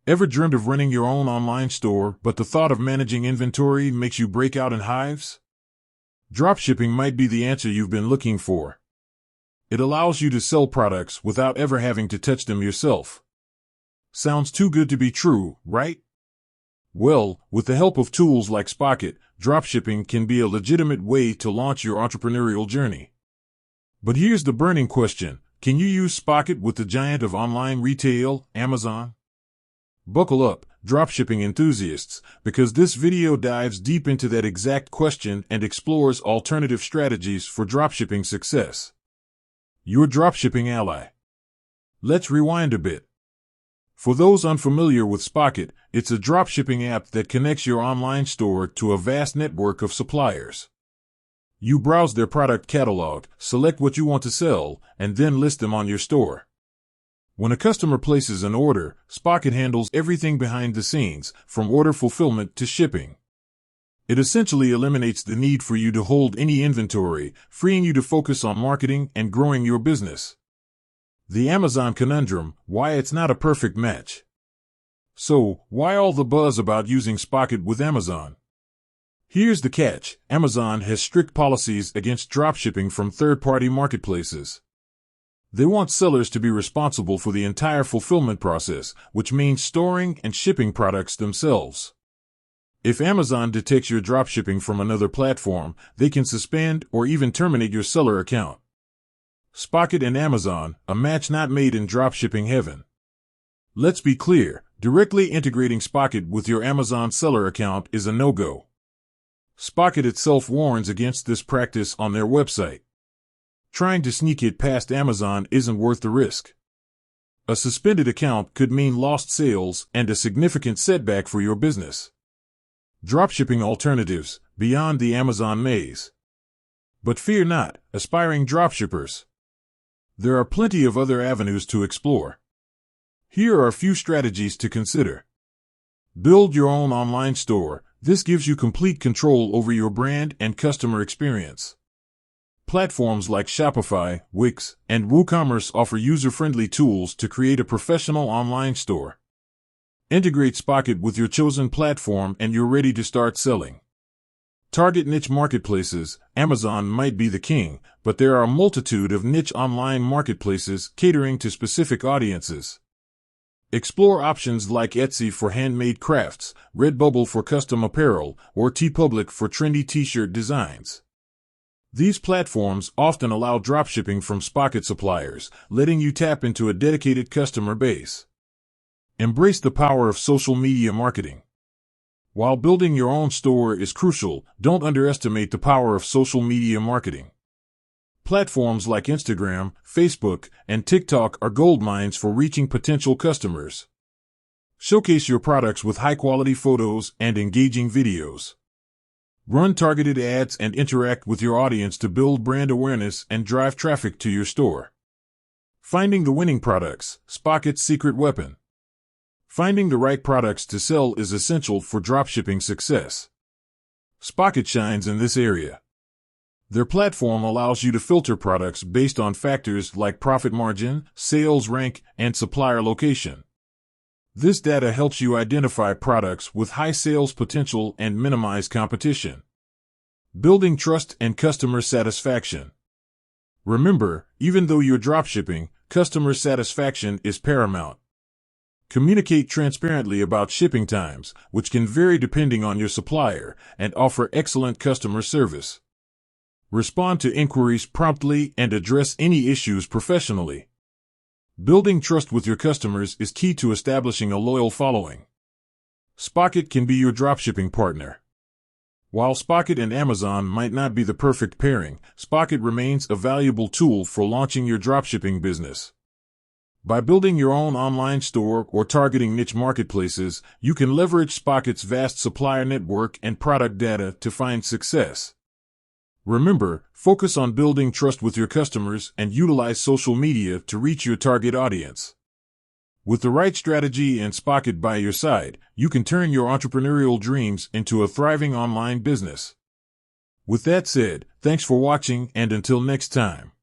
Ever dreamed of running your own online store, but the thought of managing inventory makes you break out in hives? Dropshipping might be the answer you've been looking for. It allows you to sell products without ever having to touch them yourself. Sounds too good to be true, right? Well, with the help of tools like Spocket, dropshipping can be a legitimate way to launch your entrepreneurial journey. But here's the burning question: can you use Spocket with the giant of online retail, Amazon? Buckle up, dropshipping enthusiasts, because this video dives deep into that exact question and explores alternative strategies for dropshipping success. Your dropshipping ally. Let's rewind a bit. For those unfamiliar with Spocket, it's a dropshipping app that connects your online store to a vast network of suppliers. You browse their product catalog, select what you want to sell, and then list them on your store. When a customer places an order, Spocket handles everything behind the scenes, from order fulfillment to shipping. It essentially eliminates the need for you to hold any inventory, freeing you to focus on marketing and growing your business. The Amazon conundrum: why it's not a perfect match. So, why all the buzz about using Spocket with Amazon? Here's the catch: Amazon has strict policies against dropshipping from third-party marketplaces. They want sellers to be responsible for the entire fulfillment process, which means storing and shipping products themselves. If Amazon detects your dropshipping from another platform, they can suspend or even terminate your seller account. Spocket and Amazon, a match not made in dropshipping heaven. Let's be clear, directly integrating Spocket with your Amazon seller account is a no-go. Spocket itself warns against this practice on their website. Trying to sneak it past Amazon isn't worth the risk. A suspended account could mean lost sales and a significant setback for your business. Dropshipping alternatives, beyond the Amazon maze. But fear not, aspiring dropshippers. There are plenty of other avenues to explore. Here are a few strategies to consider. Build your own online store. This gives you complete control over your brand and customer experience. Platforms like Shopify, Wix, and WooCommerce offer user-friendly tools to create a professional online store. Integrate Spocket with your chosen platform and you're ready to start selling. Target niche marketplaces. Amazon might be the king, but there are a multitude of niche online marketplaces catering to specific audiences. Explore options like Etsy for handmade crafts, Redbubble for custom apparel, or TeePublic for trendy t-shirt designs. These platforms often allow dropshipping from Spocket suppliers, letting you tap into a dedicated customer base. Embrace the power of social media marketing. While building your own store is crucial, don't underestimate the power of social media marketing. Platforms like Instagram, Facebook, and TikTok are goldmines for reaching potential customers. Showcase your products with high-quality photos and engaging videos. Run targeted ads and interact with your audience to build brand awareness and drive traffic to your store. Finding the winning products, Spocket's secret weapon. Finding the right products to sell is essential for dropshipping success. Spocket shines in this area. Their platform allows you to filter products based on factors like profit margin, sales rank, and supplier location. This data helps you identify products with high sales potential and minimize competition. Building trust and customer satisfaction. Remember, even though you're dropshipping, customer satisfaction is paramount. Communicate transparently about shipping times, which can vary depending on your supplier, and offer excellent customer service. Respond to inquiries promptly and address any issues professionally. Building trust with your customers is key to establishing a loyal following. Spocket can be your dropshipping partner. While Spocket and Amazon might not be the perfect pairing, Spocket remains a valuable tool for launching your dropshipping business. By building your own online store or targeting niche marketplaces, you can leverage Spocket's vast supplier network and product data to find success. Remember, focus on building trust with your customers and utilize social media to reach your target audience. With the right strategy and Spocket by your side, you can turn your entrepreneurial dreams into a thriving online business. With that said, thanks for watching, and until next time.